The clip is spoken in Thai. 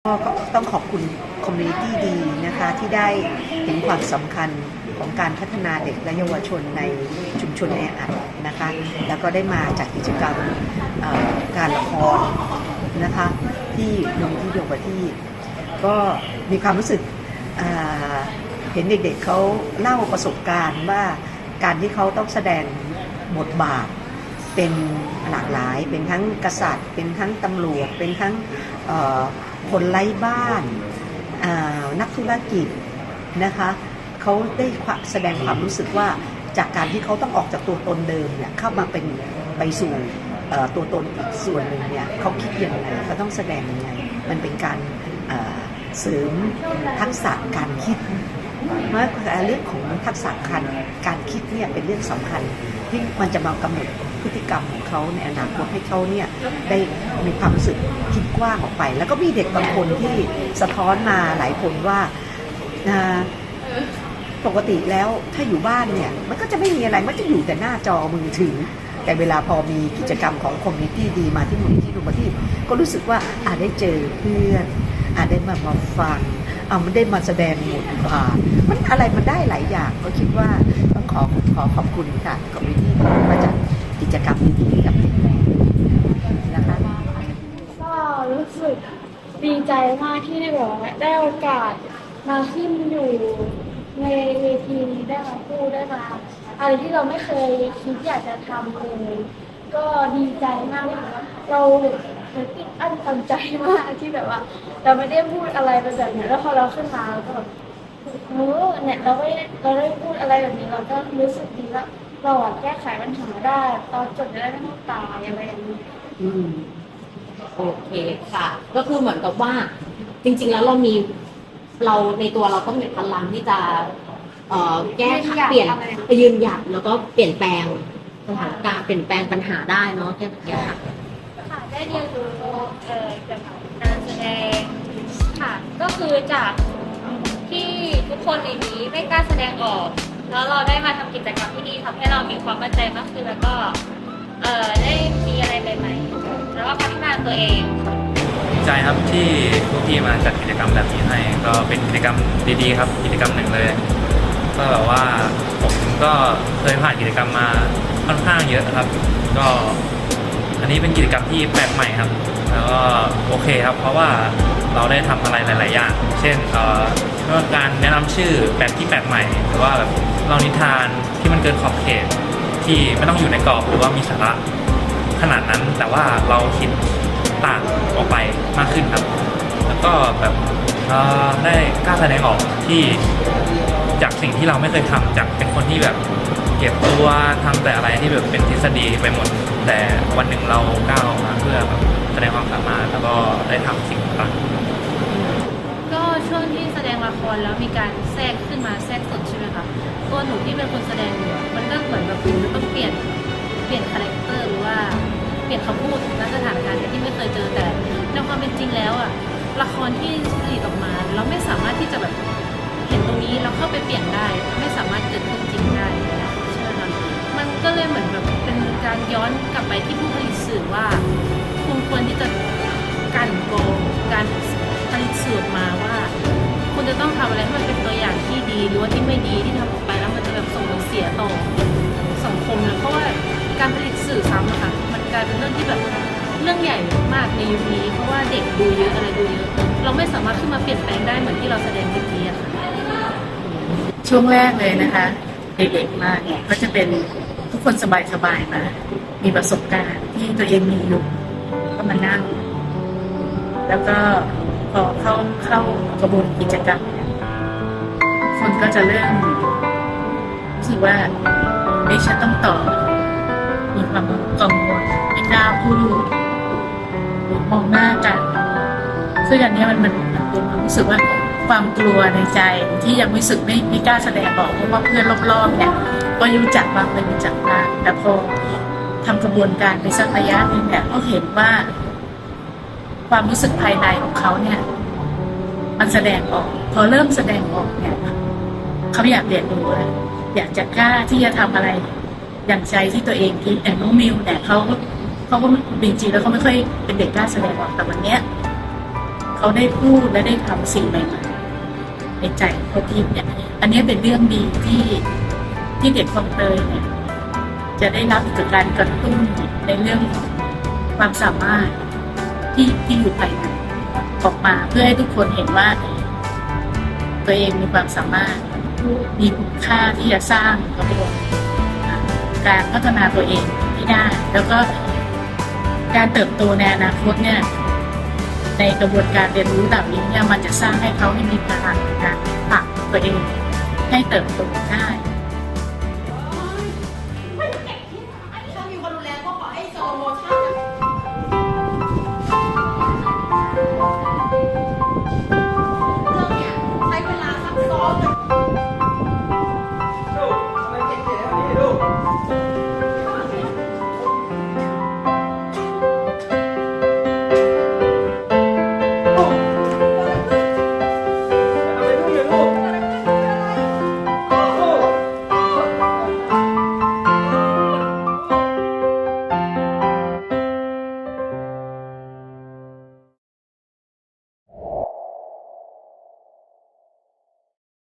ก็ต้องขอบคุณคอมมูนิตี้ดีนะคะที่ได้เห็นความสำคัญของการพัฒนาเด็กและเยาวชนในชุมชนแออัดนะคะแล้วก็ได้มาจัดกิจกรรมการละครนะคะที่โรงที่ดวงประทีปก็มีความรู้สึกเห็นเด็กๆเขาเล่าประสบการณ์ว่าการที่เขาต้องแสดงบทบาทเป็นหลากหลายเป็นทั้งกษัตริย์เป็นทั้งตำรวจเป็นทั้งคนไร้บ้านนักธุรกิจนะคะเขาได้แสดงความรู้สึกว่าจากการที่เขาต้องออกจากตัวตนเดิมเนี่ยเข้ามาเป็นไปสู่ตัวตนอีกส่วนหนึ่งเนี่ยเขาคิดยังไงเขาต้องแสดงยังไงมันเป็นการเสริมทักษะการคิดเพราะเรื่องของทักษะการคิดเนี่ยเป็นเรื่องสำคัญที่มันจะมากำหนดพฤติกรรมของเขาในอนาคตให้เขาเนี่ยได้มีความรู้สึกคิดกว้างออกไปแล้วก็มีเด็กบางคนที่สะท้อนมาหลายคนว่าปกติแล้วถ้าอยู่บ้านเนี่ยมันก็จะไม่มีอะไรมันจะอยู่แต่หน้าจอมือถือแต่เวลาพอมีกิจกรรมของคอมมูนิตี้ดีมาที่มูลนิธิดวงประทีปก็รู้สึกว่าได้เจอเพื่อนได้มาฟังมันได้มาแสดงบทบาทมันอะไรมันได้หลายอย่างก็คิดว่าต้องขอขอบคุณค่ะคอมมูนิตี้ที่มาจัดกิจกรรมดีๆกับเด็กนะคะก็รู้สึกดีใจมากที่ได้แบบได้โอกาสมาขึ้นอยู่ในเวทีนี้ได้มาพูดได้มาอะไรที่เราไม่เคยคิดอยากจะทำเลยก็ดีใจมากเลยเราติดอั้นตันใจมากที่แบบว่าเราไม่ได้พูดอะไรแบบนี้แล้วพอเราขึ้นมาเราก็แบบเนี่ยเราได้พูดอะไรแบบนี้เราก็รู้สึกดีแล้วเราแก้ไขปัญหาได้ตอนจบจะได้ไม่ต้องตายอะไรอย่างนี้โอเคค่ะก็คือเหมือนกับว่าจริงๆแล้วเราในตัวเราต้องมีพลังที่จะแก้เปลี่ยนยืนหยัดแล้วก็เปลี่ยนแปลงสถานการณ์เปลี่ยนแปลงปัญหาได้เนาะแค่แบบนี้ค่ะได้เรียนรู้เกี่ยวกับการแสดงค่ะก็คือจากที่ทุกคนในนี้ไม่กล้าแสดงออกแล้วเราได้มาทำกิจกรรมที่ดีทำให้เรามีความมั่นใจมากขึ้นแล้วก็ได้มีอะไรใหม่ๆแล้วก็พัฒนาตัวเองดีใจครับที่ทุกที่มาจัดกิจกรรมแบบนี้ให้ก็เป็นกิจกรรมดีๆครับกิจกรรมหนึ่งเลยก็แบบว่าผมก็เคยผ่านกิจกรรมมาค่อนข้างเยอะครับก็อันนี้เป็นกิจกรรมที่แปลกใหม่ครับแล้วก็โอเคครับเพราะว่าเราได้ทำอะไรหลายๆอย่างเช่นการแนะนำชื่อแบบที่แปลกใหม่หรือว่าแบบเล่านิทานที่มันเกินขอบเขตที่ไม่ต้องอยู่ในกรอบหรือว่ามีสาระขนาดนั้นแต่ว่าเราคิดต่างออกไปมากขึ้นครับแล้วก็แบบได้กล้าแสดงออกที่จากสิ่งที่เราไม่เคยทำจากเป็นคนที่แบบเก็บตัวทำแต่อะไรที่แบบเป็นทฤษฎีไปหมดแต่วันหนึ่งเราก้าวออกมาเพื่อแบบแสดงความสามารถแล้วก็ได้ทำสิ่งต่างก็ช่วงที่แสดงละครแล้วมีการแทรกขึ้นมาแทรกสดใช่ไหมคะตัวหนูที่เป็นคนแสดงอยู่มันก็เหมือนแบบหนูต้องเปลี่ยนคาแรคเตอร์หรือว่าเปลี่ยนคำพูดณสถานการณ์ที่ไม่เคยเจอแต่ในความเป็นจริงแล้วอะละครที่ผลิตออกมาเราไม่สามารถที่จะแบบเห็นตรงนี้เราเข้าไปเปลี่ยนได้ไม่สามารถเกิดขึ้นจริงได้ใช่ไหมคะมันก็เลยเหมือนแบบเป็นการย้อนกลับไปที่ผู้ผลิตสื่อว่าคุณควรที่จะกันกรองการผลิตสื่อออกมาว่าคุณจะต้องทำอะไรให้มันเป็นตัวอย่างที่ดีหรือว่าที่ไม่ดีที่ทำออกไปแล้วมันจะแบบส่งผลเสียต่อสังคมนะเพราะว่าการผลิตสื่อซ้ำอะค่ะมันกลายเป็นเรื่องที่แบบเรื่องใหญ่มากในยุคนี้เพราะว่าเด็กดูเยอะอะไรดูเยอะเราไม่สามารถขึ้นมาเปลี่ยนแปลงได้เหมือนที่เราแสดงเมื่อกี้อะค่ะช่วงแรกเลยนะคะเด็กๆมาเนี่ยก็จะเป็นทุกคนสบายๆมามีประสบการณ์ที่ตัวเองมีอยู่ก็มานั่งแล้วก็พอเข้ากระบวนกิจกรรมเนี่ยคนก็จะเริ่มรู้สึกว่าฉันต้องตอบมีความกังวลไม่กล้าพูดมองหน้ากันซึ่งอันนี้มันเป็นความรู้สึกว่าความกลัวในใจที่ยังรู้สึกไม่กล้าแสดงออกเพราะว่าเพื่อนรอบๆเนี่ยก็รู้จักบ้างไม่รู้จักบ้างแต่พอทำกระบวนการไปสักระยะนึงเนี่ยก็เห็นว่าความรู้สึกภายในของเขาเนี่ยมันแสดงออกพอเริ่มแสดงออกเนี่ยเขาอยากเรียนรู้แล้วอยากจะกล้าที่จะทำอะไรอย่างใจที่ตัวเองคิดแต่น้องมิวเนี่ยเขาก็จริงๆแล้วเขาไม่ค่อยเป็นเด็กกล้าแสดงออกแต่วันเนี้ยเข เขาได้พูดและได้ทำสิ่งใหม่ๆในใจเขาทีเนี่ยอันนี้เป็นเรื่องดีที่เด็กคลองเตยเนี่ยจะได้รับจากการกระตุ้นในเรื่องของความสามารถที่อยู่ภายในออกมาเพื่อให้ทุกคนเห็นว่าตัวเองมีความสามารถมีคุณค่าที่จะสร้างกระบวนการพัฒนาตัวเองให้ได้แล้วก็การเติบโตในอนาคตเนี่ยในกระบวนการเรียนรู้แบบนี้เนี่ยมันจะสร้างให้เขามีพลังในการผลักตัวเองให้เติบโตได้